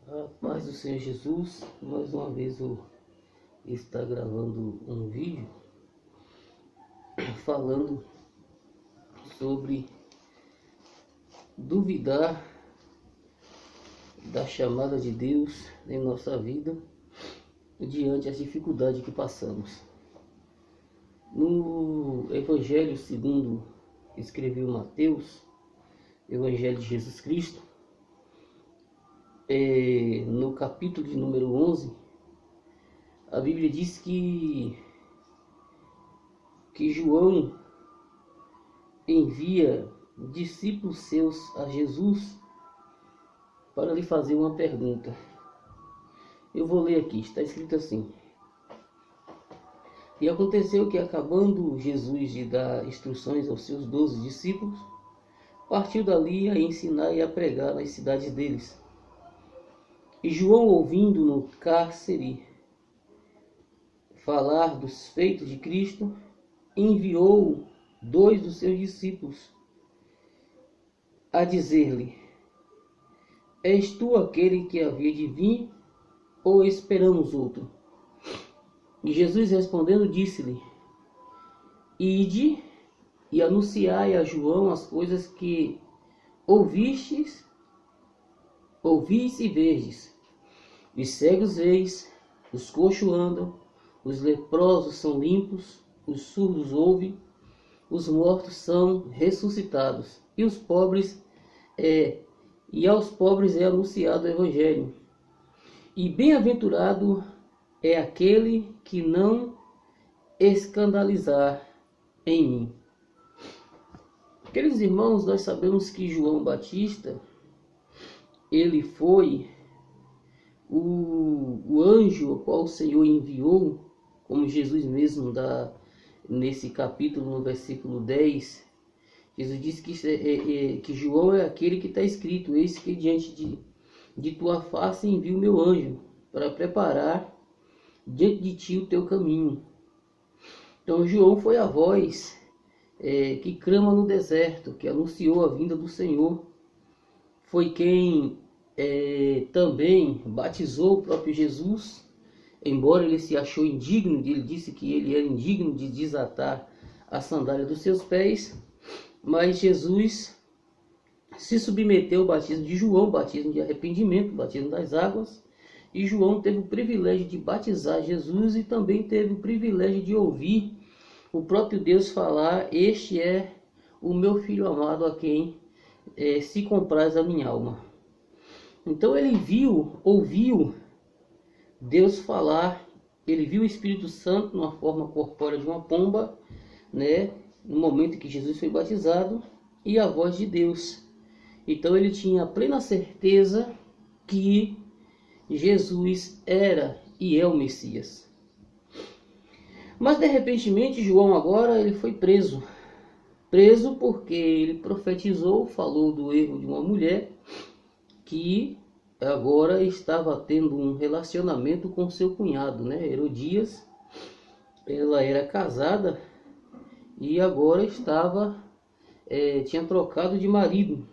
A paz do Senhor Jesus, mais uma vez eu estou gravando um vídeo falando sobre duvidar da chamada de Deus em nossa vida diante das dificuldades que passamos. No Evangelho segundo escreveu Mateus, Evangelho de Jesus Cristo, no capítulo de número 11, a Bíblia diz que João envia discípulos seus a Jesus para lhe fazer uma pergunta. Eu vou ler aqui, está escrito assim: E aconteceu que, acabando Jesus de dar instruções aos seus 12 discípulos, partiu dali a ensinar e a pregar nas cidades deles. E João, ouvindo no cárcere falar dos feitos de Cristo, enviou 2 dos seus discípulos a dizer-lhe: És tu aquele que havia de vir, ou esperamos outro? E Jesus respondendo disse-lhe: Ide e anunciai a João as coisas que ouvis e verdes. Os cegos veis, os coxos andam, os leprosos são limpos, os surdos ouvem, os mortos são ressuscitados, e aos pobres é anunciado o Evangelho. E bem-aventurado é aquele que não escandalizar em mim. Queridos irmãos, nós sabemos que João Batista, ele foi o anjo ao qual o Senhor enviou, como Jesus mesmo dá nesse capítulo, no versículo 10. Jesus disse que João é aquele que está escrito: Eis que diante de tua face envio o meu anjo, para preparar diante de ti o teu caminho. Então João foi a voz que clama no deserto, que anunciou a vinda do Senhor. Foi quem também batizou o próprio Jesus, embora ele se achou indigno, ele disse que ele era indigno de desatar a sandália dos seus pés, mas Jesus se submeteu ao batismo de João, batismo de arrependimento, batismo das águas, e João teve o privilégio de batizar Jesus e também teve o privilégio de ouvir o próprio Deus falar: Este é o meu filho amado, a quem se compraz a minha alma. Então ele ouviu Deus falar, ele viu o Espírito Santo numa forma corpórea de uma pomba, no momento em que Jesus foi batizado, e a voz de Deus. Então ele tinha plena certeza que Jesus era e é o Messias. Mas de repente João agora ele foi preso porque ele profetizou, falou do erro de uma mulher que agora estava tendo um relacionamento com seu cunhado, Herodias. Ela era casada e agora tinha trocado de marido,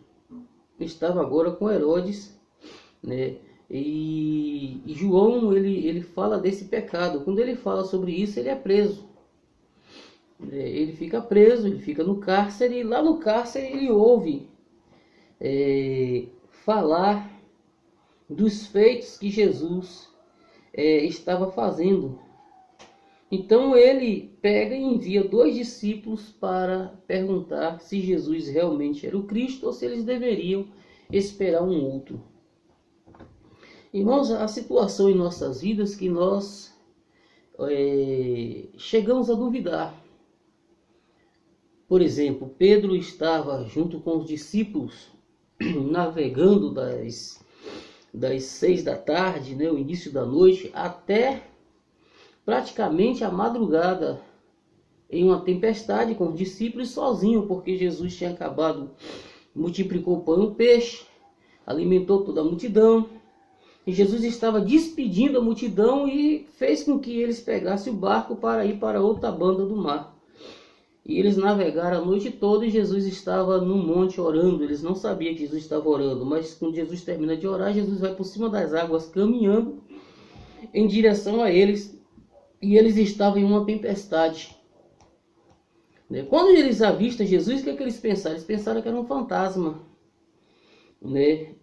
estava agora com Herodes, E João ele fala desse pecado. Quando ele fala sobre isso, ele é preso. Ele fica preso, ele fica no cárcere, e lá no cárcere ele ouve falar dos feitos que Jesus estava fazendo. Então ele pega e envia 2 discípulos para perguntar se Jesus realmente era o Cristo ou se eles deveriam esperar um outro. Irmãos, a situação em nossas vidas que nós chegamos a duvidar. Por exemplo, Pedro estava junto com os discípulos navegando das 6 da tarde, o início da noite, até praticamente a madrugada, em uma tempestade com os discípulos sozinho, porque Jesus tinha acabado, multiplicou o pão e o peixe, alimentou toda a multidão. E Jesus estava despedindo a multidão e fez com que eles pegassem o barco para ir para outra banda do mar. E eles navegaram a noite toda e Jesus estava no monte orando. Eles não sabiam que Jesus estava orando, mas quando Jesus termina de orar, Jesus vai por cima das águas caminhando em direção a eles, e eles estavam em uma tempestade. Quando eles avistam Jesus, o que é que eles pensaram? Eles pensaram que era um fantasma.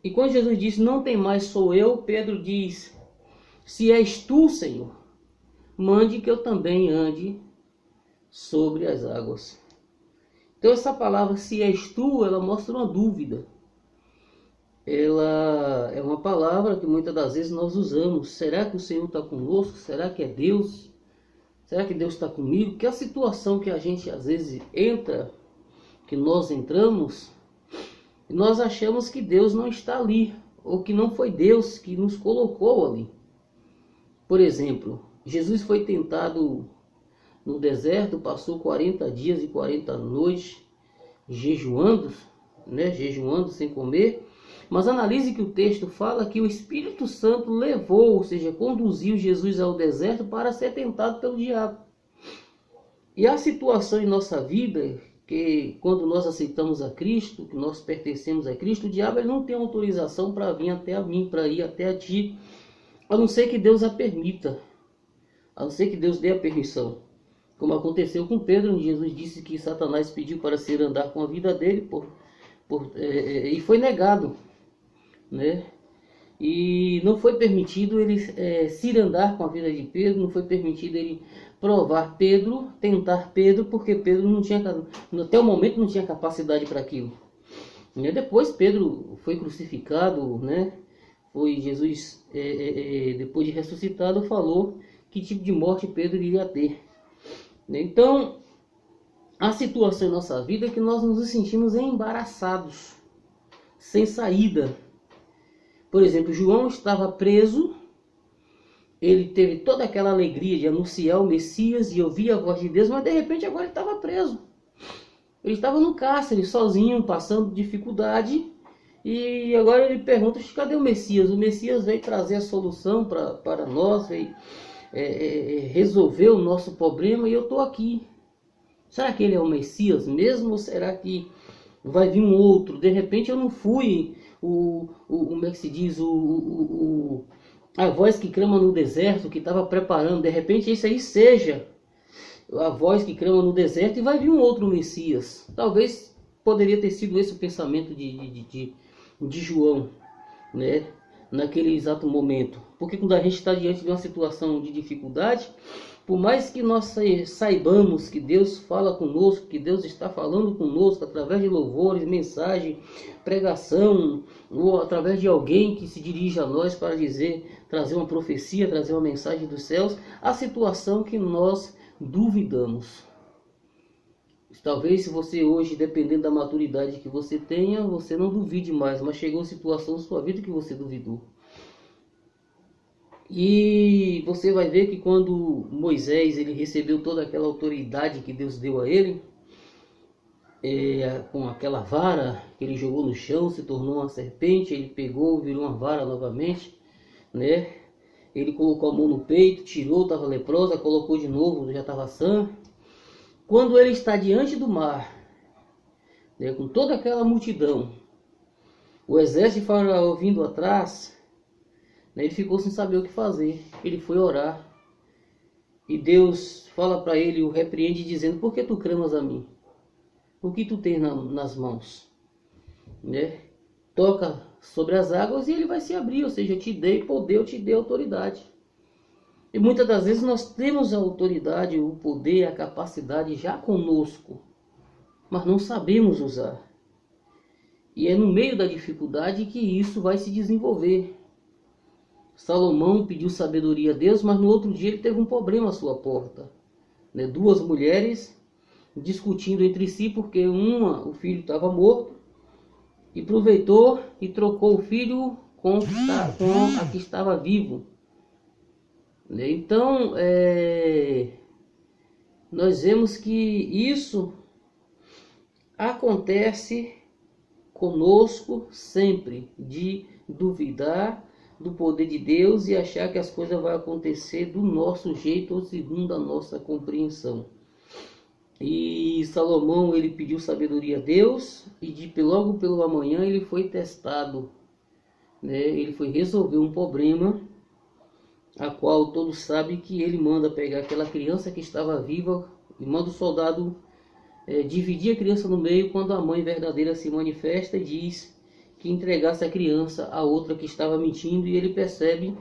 E quando Jesus disse, não tem mais, sou eu, Pedro diz, se és tu, Senhor, mande que eu também ande sobre as águas. Então essa palavra, se és tu, ela mostra uma dúvida. Ela é uma palavra que muitas das vezes nós usamos. Será que o Senhor está conosco? Será que é Deus? Será que Deus está comigo? Que a situação que a gente às vezes entra, que nós entramos, e nós achamos que Deus não está ali, ou que não foi Deus que nos colocou ali. Por exemplo, Jesus foi tentado no deserto, passou 40 dias e 40 noites jejuando, jejuando sem comer. Mas analise que o texto fala que o Espírito Santo levou, ou seja, conduziu Jesus ao deserto para ser tentado pelo diabo. E a situação em nossa vida, que quando nós aceitamos a Cristo, que nós pertencemos a Cristo, o diabo ele não tem autorização para vir até a mim, para ir até a ti, a não ser que Deus a permita, a não ser que Deus dê a permissão. Como aconteceu com Pedro, onde Jesus disse que Satanás pediu para se andar com a vida dele e foi negado. E não foi permitido ele se andar com a vida de Pedro, não foi permitido ele provar Pedro, tentar Pedro, porque Pedro não tinha, até o momento não tinha capacidade para aquilo. Depois Pedro foi crucificado, foi Jesus, depois de ressuscitado, falou que tipo de morte Pedro iria ter. Então, a situação em nossa vida é que nós nos sentimos embaraçados, sem saída. Por exemplo, João estava preso, ele teve toda aquela alegria de anunciar o Messias e ouvir a voz de Deus, mas de repente agora ele estava preso. Ele estava no cárcere, sozinho, passando dificuldade, e agora ele pergunta, cadê o Messias? O Messias veio trazer a solução para nós, veio resolver o nosso problema, e eu estou aqui. Será que ele é o Messias mesmo, ou será que vai vir um outro? De repente eu não fui como é que se diz, a voz que clama no deserto, que estava preparando, de repente isso aí seja a voz que clama no deserto e vai vir um outro Messias. Talvez poderia ter sido esse o pensamento de João, naquele exato momento. Porque quando a gente está diante de uma situação de dificuldade, por mais que nós saibamos que Deus fala conosco, que Deus está falando conosco através de louvores, mensagem, pregação, ou através de alguém que se dirige a nós para trazer uma profecia, trazer uma mensagem dos céus, a situação que nós duvidamos. Talvez se você hoje, dependendo da maturidade que você tenha, você não duvide mais, mas chegou uma situação na sua vida que você duvidou. E você vai ver que quando Moisés ele recebeu toda aquela autoridade que Deus deu a ele, com aquela vara que ele jogou no chão, se tornou uma serpente, ele pegou, virou uma vara novamente, Ele colocou a mão no peito, tirou, estava leprosa, colocou de novo, já estava sã. Quando ele está diante do mar, com toda aquela multidão, o exército de Faraó vindo atrás, ele ficou sem saber o que fazer. Ele foi orar. E Deus fala para ele, o repreende dizendo, por que tu clamas a mim? O que tu tens nas mãos? Toca sobre as águas e ele vai se abrir. Ou seja, eu te dei poder, eu te dei autoridade. E muitas das vezes nós temos a autoridade, o poder, a capacidade já conosco, mas não sabemos usar. E é no meio da dificuldade que isso vai se desenvolver. Salomão pediu sabedoria a Deus, mas no outro dia ele teve um problema à sua porta. Duas mulheres discutindo entre si, porque o filho estava morto, e aproveitou e trocou o filho com a que estava vivo. Então, nós vemos que isso acontece conosco sempre, de duvidar do poder de Deus e achar que as coisas vão acontecer do nosso jeito ou segundo a nossa compreensão. E Salomão, ele pediu sabedoria a Deus, e logo pela manhã ele foi testado, né? Ele foi resolver um problema, a qual todos sabem que ele manda pegar aquela criança que estava viva e manda o soldado dividir a criança no meio, quando a mãe verdadeira se manifesta e diz que entregasse a criança a outra que estava mentindo, e ele percebe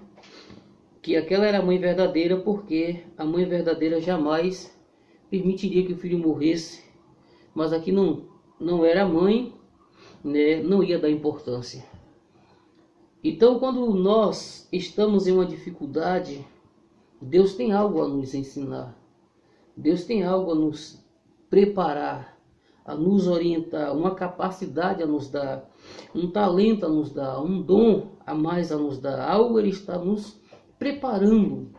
que aquela era a mãe verdadeira, porque a mãe verdadeira jamais permitiria que o filho morresse, mas aqui não era a mãe, né? Não ia dar importância. Então, quando nós estamos em uma dificuldade, Deus tem algo a nos ensinar, Deus tem algo a nos preparar, a nos orientar, uma capacidade a nos dar, um talento a nos dar, um dom a mais a nos dar, algo Ele está nos preparando.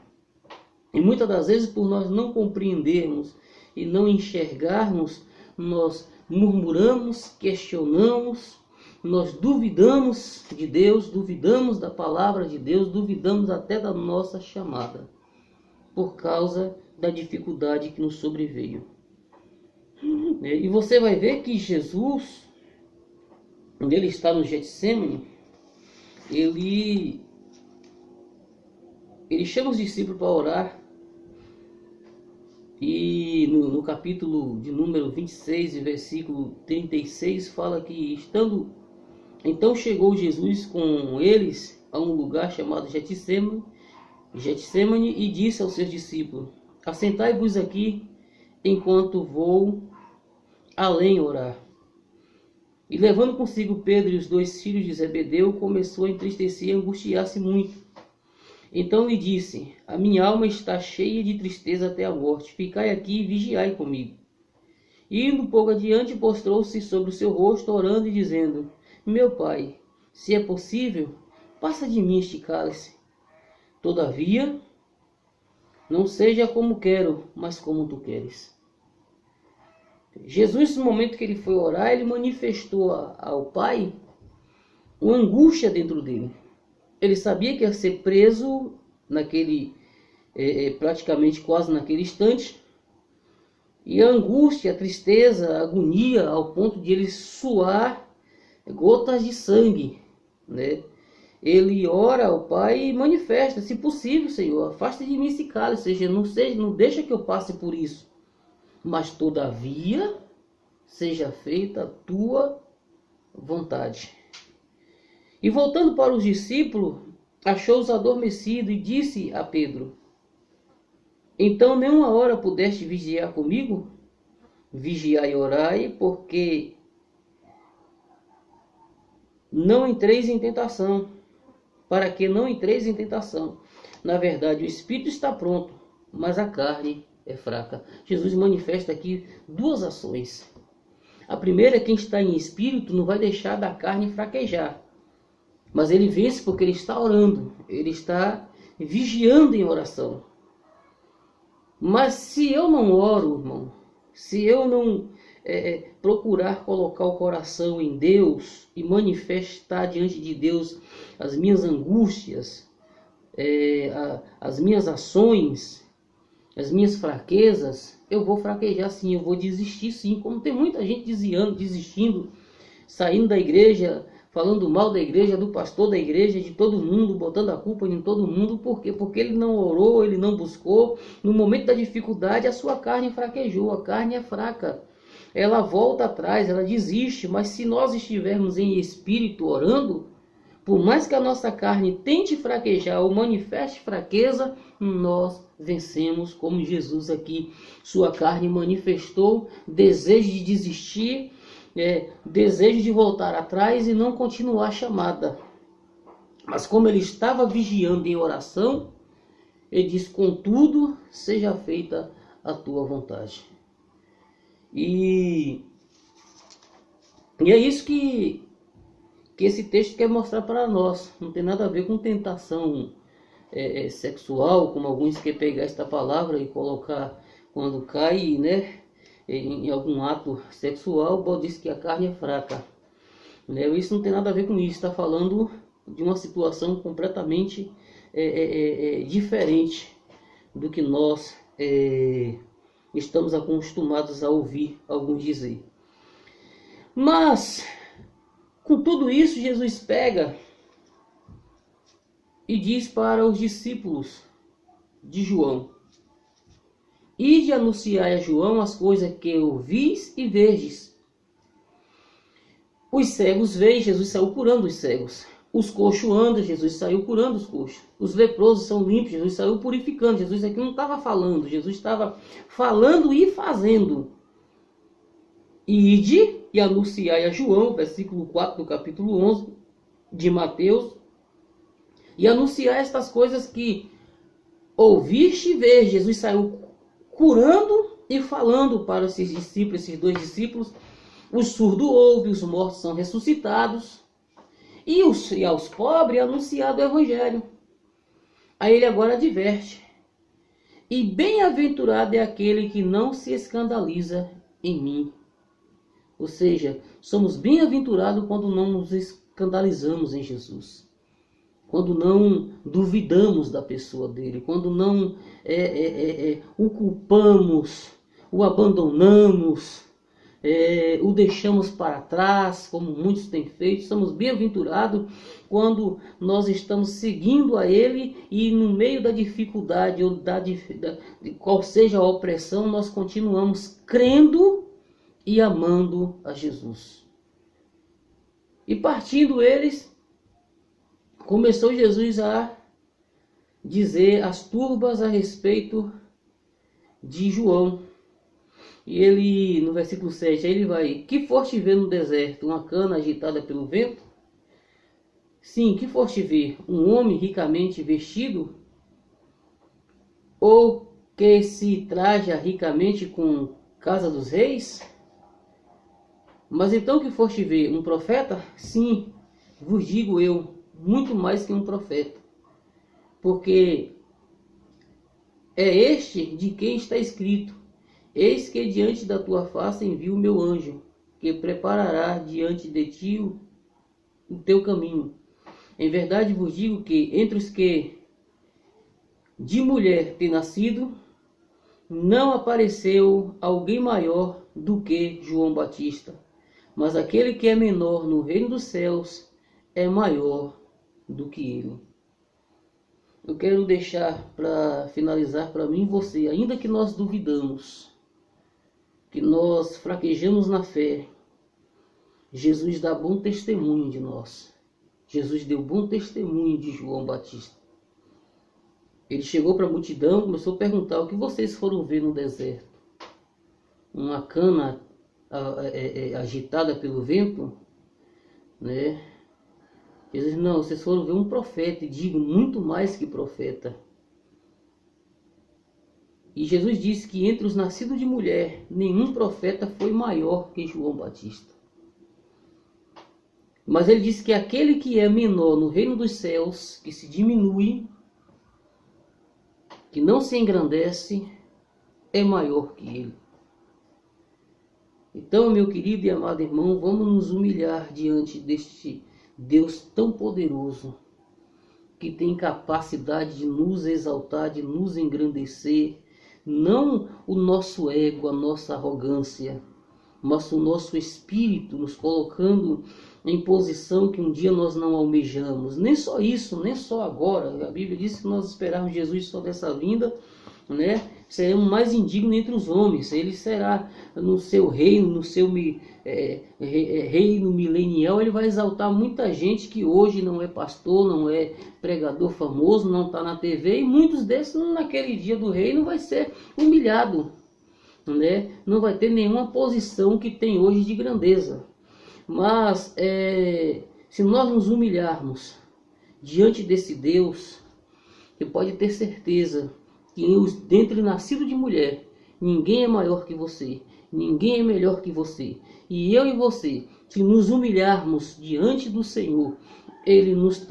E muitas das vezes, por nós não compreendermos e não enxergarmos, nós murmuramos, questionamos, nós duvidamos de Deus, duvidamos da palavra de Deus, duvidamos até da nossa chamada, por causa da dificuldade que nos sobreveio. E você vai ver que Jesus, quando ele está no Getsemane, ele chama os discípulos para orar. E no capítulo de número 26, versículo 36, fala que então chegou Jesus com eles a um lugar chamado Getsemane, e disse aos seus discípulos: assentai-vos aqui enquanto vou além orar. E levando consigo Pedro e os 2 filhos de Zebedeu, começou a entristecer e angustiar-se muito. Então lhe disse: a minha alma está cheia de tristeza até a morte, ficai aqui e vigiai comigo. E indo um pouco adiante, prostrou-se sobre o seu rosto, orando e dizendo: meu pai, se é possível, passa de mim este cálice. Todavia, não seja como quero, mas como tu queres. Jesus, no momento que ele foi orar, ele manifestou ao Pai uma angústia dentro dele. Ele sabia que ia ser preso praticamente quase naquele instante. E a angústia, a tristeza, a agonia, ao ponto de ele suar gotas de sangue, né? Ele ora ao Pai e manifesta: se possível, Senhor, afasta de mim esse cálice, não deixa que eu passe por isso, mas todavia seja feita a tua vontade. E voltando para os discípulos, achou-os adormecidos e disse a Pedro: então nenhuma hora pudeste vigiar comigo? Vigiai e orai, porque não entreis em tentação, para que não entreis em tentação. Na verdade, o espírito está pronto, mas a carne é fraca. Jesus manifesta aqui 2 ações. A primeira é: quem está em espírito não vai deixar da carne fraquejar, mas ele vence porque ele está orando, ele está vigiando em oração. Mas se eu não oro, irmão, se eu não procurar colocar o coração em Deus e manifestar diante de Deus as minhas angústias, as minhas ações, as minhas fraquezas, eu vou fraquejar sim, eu vou desistir sim, como tem muita gente desistindo, saindo da igreja, falando mal da igreja, do pastor da igreja, de todo mundo, botando a culpa em todo mundo. Por quê? Porque ele não orou, ele não buscou. No momento da dificuldade, a sua carne fraquejou, a carne é fraca. Ela volta atrás, ela desiste, mas se nós estivermos em espírito orando, por mais que a nossa carne tente fraquejar ou manifeste fraqueza, nós vencemos, como Jesus aqui. Sua carne manifestou desejo de desistir, desejo de voltar atrás e não continuar a chamada. Mas como ele estava vigiando em oração, ele diz: contudo, seja feita a tua vontade. E é isso que esse texto quer mostrar para nós. Não tem nada a ver com tentação sexual, como alguns querem pegar esta palavra e colocar quando cai, né, em algum ato sexual, diz que a carne é fraca, né? Isso não tem nada a ver com isso. Está falando de uma situação completamente diferente do que nós estamos acostumados a ouvir alguns dizer. Mas, com tudo isso, Jesus pega e diz para os discípulos de João: ide anunciar a João as coisas que ouvis e vedes. Os cegos veem, Jesus saiu curando os cegos. Os coxos andam, Jesus saiu curando os coxos. Os leprosos são limpos, Jesus saiu purificando. Jesus aqui não estava falando, Jesus estava falando e fazendo. Ide e anunciai a João, versículo 4 do capítulo 11 de Mateus, e anunciar estas coisas que ouviste e vês. Jesus saiu curando e falando para esses discípulos, esses dois discípulos. Os surdos ouvem, os mortos são ressuscitados, e aos pobres é anunciado o evangelho. Aí ele agora adverte: e bem-aventurado é aquele que não se escandaliza em mim. Ou seja, somos bem-aventurados quando não nos escandalizamos em Jesus, quando não duvidamos da pessoa dele, quando não o culpamos, o abandonamos, o deixamos para trás, como muitos têm feito. Somos bem-aventurados quando nós estamos seguindo a ele e no meio da dificuldade ou de qual seja a opressão, nós continuamos crendo e amando a Jesus. E partindo eles, começou Jesus a dizer as turbas a respeito de João. E ele, no versículo 7, ele vai: que foste ver no deserto? Uma cana agitada pelo vento? Sim, que foste ver? Um homem ricamente vestido? Ou que se traja ricamente com casa dos reis? Mas então que foste ver? Um profeta? Sim, vos digo eu, muito mais que um profeta. Porque é este de quem está escrito: eis que diante da tua face envio o meu anjo, que preparará diante de ti o teu caminho. Em verdade vos digo que entre os que de mulher têm nascido, não apareceu alguém maior do que João Batista. Mas aquele que é menor no reino dos céus é maior do que ele. Eu quero deixar para finalizar para mim e você: ainda que nós duvidamos, que nós fraquejamos na fé, Jesus dá bom testemunho de nós. Jesus deu bom testemunho de João Batista. Ele chegou para a multidão, começou a perguntar: o que vocês foram ver no deserto? Uma cana agitada pelo vento, né? Jesus: não, vocês foram ver um profeta, e digo, muito mais que profeta. E Jesus disse que entre os nascidos de mulher, nenhum profeta foi maior que João Batista. Mas ele disse que aquele que é menor no reino dos céus, que se diminui, que não se engrandece, é maior que ele. Então, meu querido e amado irmão, vamos nos humilhar diante deste Deus tão poderoso, que tem capacidade de nos exaltar, de nos engrandecer. Não o nosso ego, a nossa arrogância, mas o nosso espírito nos colocando em posição que um dia nós não almejamos. Nem só isso, nem só agora. A Bíblia diz que nós esperarmos Jesus só dessa vinda, né? Seremos mais indignos entre os homens. Ele será no seu reino, no seu reino milenial. Ele vai exaltar muita gente que hoje não é pastor, não é pregador famoso, não está na TV, e muitos desses naquele dia do reino vai ser humilhado, né? Não vai ter nenhuma posição que tem hoje de grandeza. Mas se nós nos humilharmos diante desse Deus, você pode ter certeza que dentre nascido de mulher, ninguém é maior que você, ninguém é melhor que você. E eu e você, se nos humilharmos diante do Senhor, Ele nos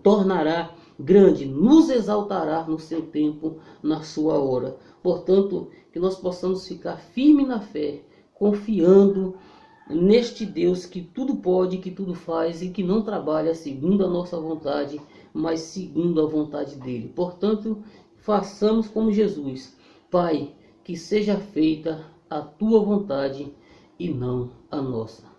tornará grande, nos exaltará no seu tempo, na sua hora. Portanto, que nós possamos ficar firmes na fé, confiando neste Deus que tudo pode, que tudo faz e que não trabalha segundo a nossa vontade, mas segundo a vontade dele. Portanto, façamos como Jesus. Pai, que seja feita a tua vontade e não a nossa.